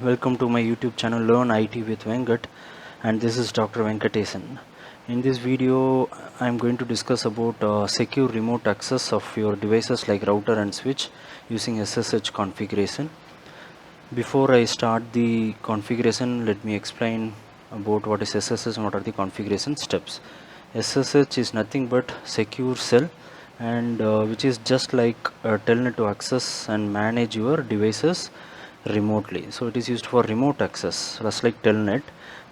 Welcome to my YouTube channel Learn IT with Venkat, and this is Dr. Venkatesan. In this video I am going to discuss about secure remote access of your devices like router and switch using SSH configuration. Before I start the configuration, let me explain about what is SSH and what are the configuration steps. SSH is nothing but secure shell, and which is just like telnet to access and manage your devices remotely. So it is used for remote access just like telnet,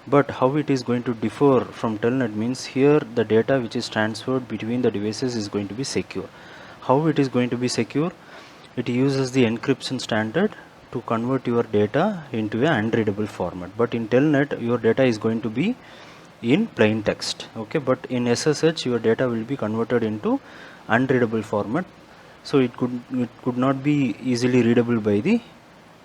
but how it is going to differ from telnet means here the data which is transferred between the devices is going to be secure. How it is going to be secure? It uses the encryption standard to convert your data into an unreadable format, but in telnet your data is going to be in plain text, okay, but in SSH your data will be converted into unreadable format, so it could not be easily readable by the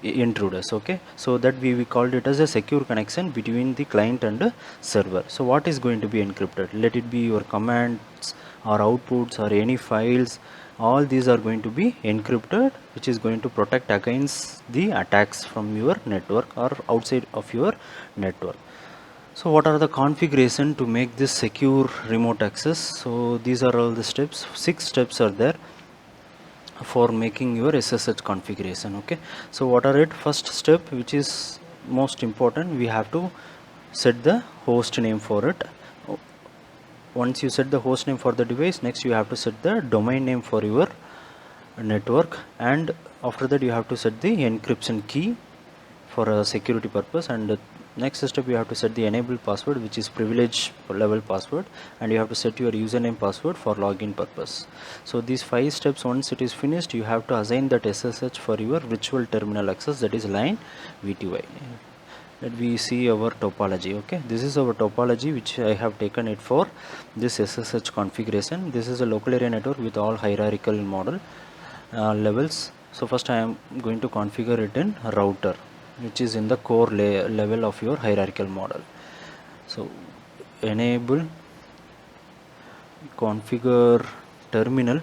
intruders, okay. So that we called it as a secure connection between the client and the server. So what is going to be encrypted? Let it be your commands or outputs or any files, all these are going to be encrypted, which is going to protect against the attacks from your network or outside of your network. So what are the configuration to make this secure remote access? So these are all the steps. 6 steps are there for making your SSH configuration, okay. So what are it? First step, which is most important, we have to set the host name for it. Once you set the host name for the device, next you have to set the domain name for your network, and after that you have to set the encryption key for a security purpose, and next step you have to set the enable password, which is privilege level password, and you have to set your username password for login purpose. So these 5 steps, once it is finished, you have to assign that SSH for your virtual terminal access, that is line VTY. Let we see our topology, okay. This is our topology which I have taken it for this SSH configuration. This is a local area network with all hierarchical model levels. So first I am going to configure it in router, which is in the core level of your hierarchical model. So enable configure terminal.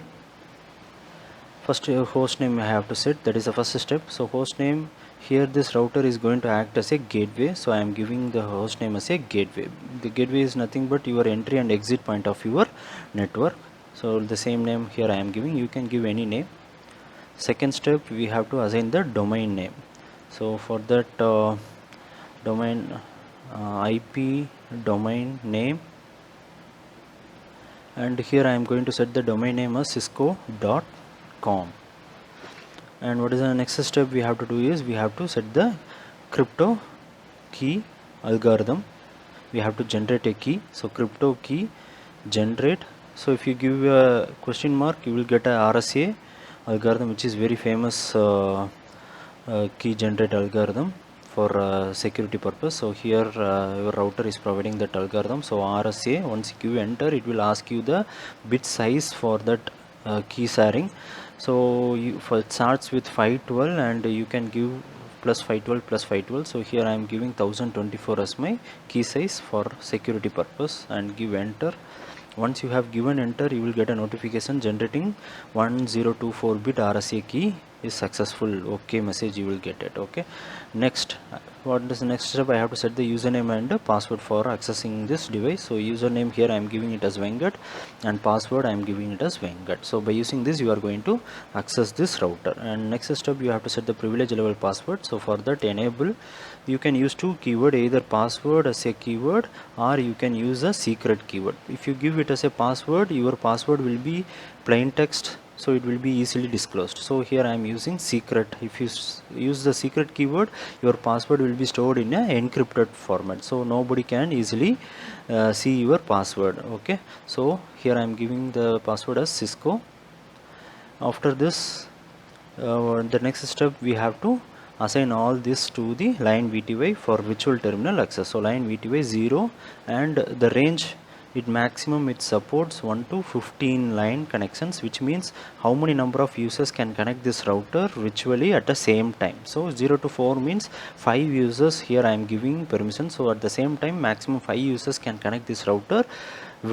First host name I have to set, that is the first step. So host name, here this router is going to act as a gateway, so I am giving the host name as a gateway. The gateway is nothing but your entry and exit point of your network, so the same name here I am giving. You can give any name. Second step, we have to assign the domain name. So for that domain IP domain name, and here I am going to set the domain name as cisco.com. And what is the next step we have to do is we have to set the crypto key algorithm. We have to generate a key, so crypto key generate. So if you give a question mark, you will get a RSA algorithm, which is very famous key generate algorithm for security purpose. So here your router is providing that algorithm. So RSA, once you give enter, it will ask you the bit size for that key sharing. So it starts with 512, and you can give plus 512 plus 512. So here I am giving 1024 as my key size for security purpose, and give enter. Once you have given enter, you will get a notification generating 1024 bit RSA key is successful, okay message you will get it, okay. Next, what is the next step? I have to set the username and password for accessing this device. So username here I am giving it as Venkat, and password I am giving it as Venkat. So by using this you are going to access this router. And next step, you have to set the privilege level password. So for that, enable, you can use 2 keyword, either password as a keyword or you can use a secret keyword. If you give it as a password, your password will be plain text, so it will be easily disclosed. So here I am using secret. If you use the secret keyword, your password will be stored in a encrypted format, so nobody can easily see your password, okay. So here I am giving the password as Cisco. After this, the next step, we have to assign all this to the line VTY for virtual terminal access. So line VTY 0, and the range, it maximum it supports 1 to 15 line connections, which means how many number of users can connect this router virtually at the same time. So 0 to 4 means 5 users here I am giving permission, so at the same time maximum 5 users can connect this router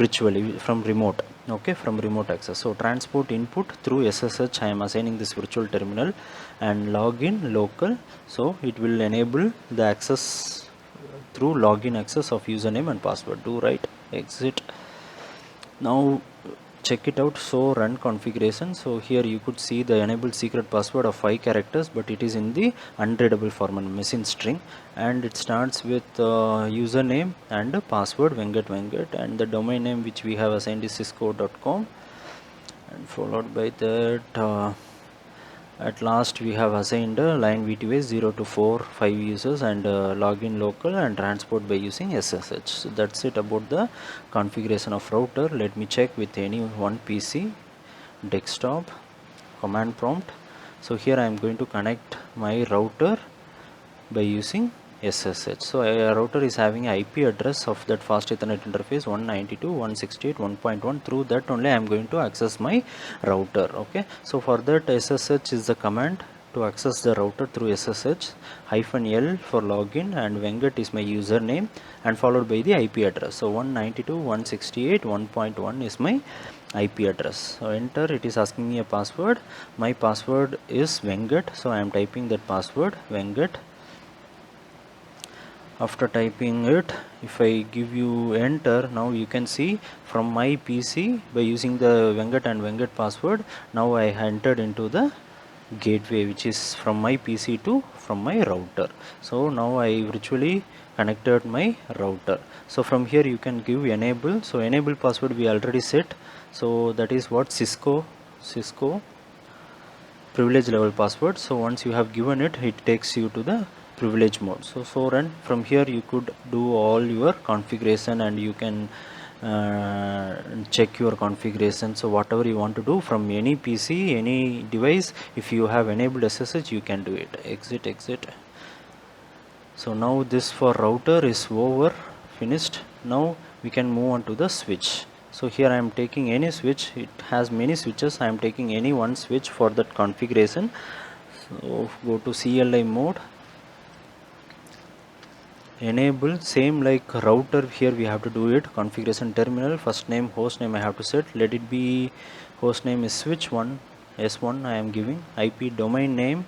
virtually from remote, okay, from remote access. So transport input through SSH, I am assigning this virtual terminal, and login local, so it will enable the access through login access of username and password. Do right, exit. Now check it out. So run configuration. So here you could see the enabled secret password of 5 characters, but it is in the unreadable format, missing string, and it starts with username and password Venkat, and the domain name which we have assigned is cisco.com, and followed by that at last we have assigned line VTY 0 to 4 5 users, and login local and transport by using SSH. So that's it about the configuration of router. Let me check with any one PC, desktop, command prompt. So here I am going to connect my router by using SSH. So a router is having an IP address of that fast Ethernet interface 192.168.1.1. Through that only I am going to access my router. Okay, so for that SSH is the command to access the router through SSH. -L for login, and Venkat is my username, and followed by the IP address. So 192.168.1.1 is my IP address. So enter. It is asking me a password. My password is Venkat, so I am typing that password Venkat. After typing it, if I give you enter, now you can see from my PC by using the Venkat and Venkat password, now I entered into the gateway which is from my PC to from my router. So now I virtually connected my router. So from here you can give enable. So enable password we already set, so that is what Cisco privilege level password. So once you have given it, it takes you to the privilege mode. So run. From here you could do all your configuration, and you can check your configuration. So whatever you want to do from any PC, any device, if you have enabled SSH, you can do it. Exit. So now this for router is over, finished. Now we can move on to the switch. So here I am taking any switch. It has many switches. I am taking any one switch for that configuration. So go to CLI mode, enable, same like router. Here we have to do it. Configuration terminal, first name, host name I have to set. Let it be, host name is switch1 S1 I am giving. IP domain name,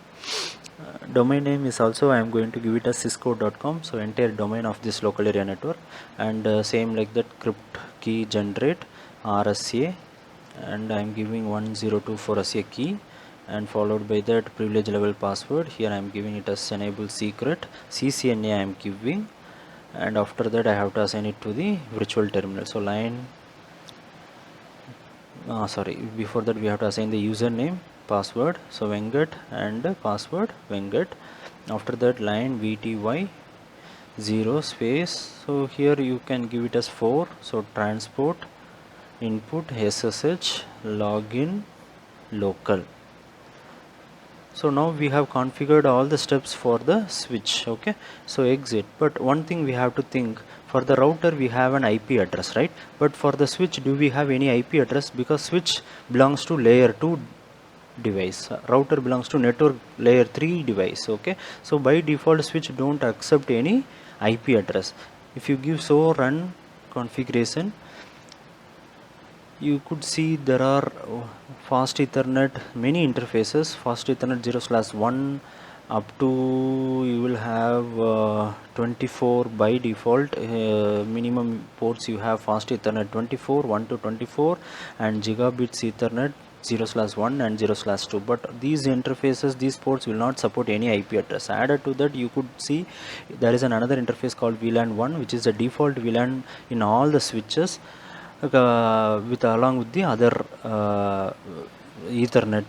domain name is also I am going to give it as cisco.com, so entire domain of this local area network, and same like that crypt key generate RSA, and I am giving 1024 as a key, and followed by that privilege level password. Here I am giving it as enable secret, CCNA I am giving, and after that I have to assign it to the virtual terminal. So line before that we have to assign the username, password, so Venkat, and password Venkat. After that line VTY 0 space, so here you can give it as 4, so transport input SSH login local. So now we have configured all the steps for the switch. Okay, so exit. But one thing we have to think, for the router we have an IP address, right? But for the switch, do we have any IP address? Because switch belongs to layer 2 device, router belongs to network layer 3 device. Okay, so by default switch don't accept any IP address. If you give so run configuration, you could see there are fast Ethernet many interfaces, fast Ethernet 0/1 up to you will have 24 by default. Minimum ports you have fast Ethernet 24 1 to 24, and gigabits Ethernet 0/1 and 0/2, but these interfaces, these ports will not support any IP address. Added to that, you could see there is another interface called VLAN 1, which is the default VLAN in all the switches, along with the other Ethernet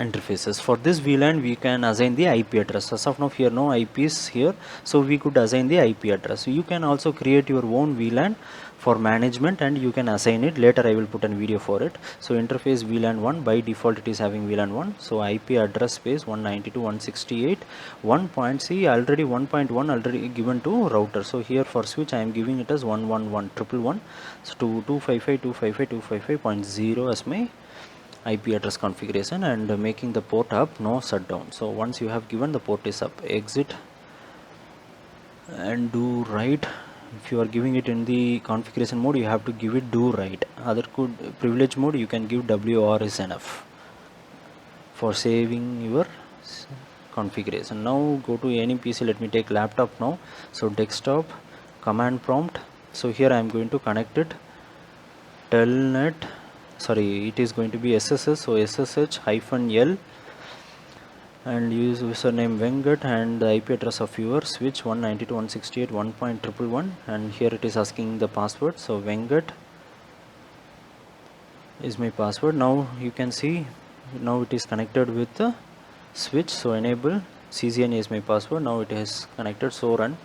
interfaces. For this VLAN we can assign the IP address. As of now here no IPs here, so we could assign the IP address. So you can also create your own VLAN for management, and you can assign it. Later I will put a video for it. So interface VLAN 1, by default it is having VLAN 1, so IP address space 192.168.1. Already 1.1 already given to router. So here for switch I am giving it as 111.111. So to 255.255.255.0 as my IP address configuration, and making the port up, no shutdown. So once you have given, the port is up. Exit and do right. if you are giving it in the configuration mode, you have to give it do write. Other could privilege mode, you can give WR is enough for saving your configuration. Now go to any PC. Let me take laptop now. So desktop, command prompt. So here I am going to connect it telnet, sorry, it is going to be SSH, so SSH-L and use username Venkat and the IP address of your switch 192.168.1.111, and here it is asking the password. So Venkat is my password. Now you can see now it is connected with the switch. So enable CCNA is my password. Now it is connected, so run.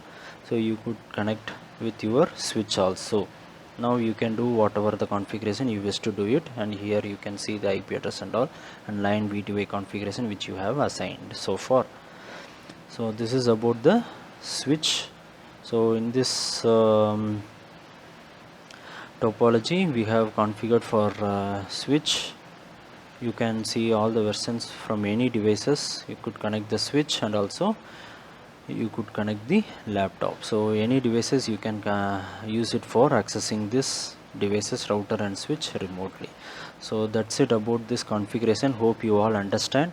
So you could connect with your switch also. Now you can do whatever the configuration you wish to do it, and here you can see the IP address and all, and line V2A configuration which you have assigned so far. So this is about the switch. So in this topology we have configured for switch. You can see all the versions from any devices. You could connect the switch and also you could connect the laptop. So any devices you can use it for accessing this devices, router and switch remotely. So that's it about this configuration. Hope you all understand.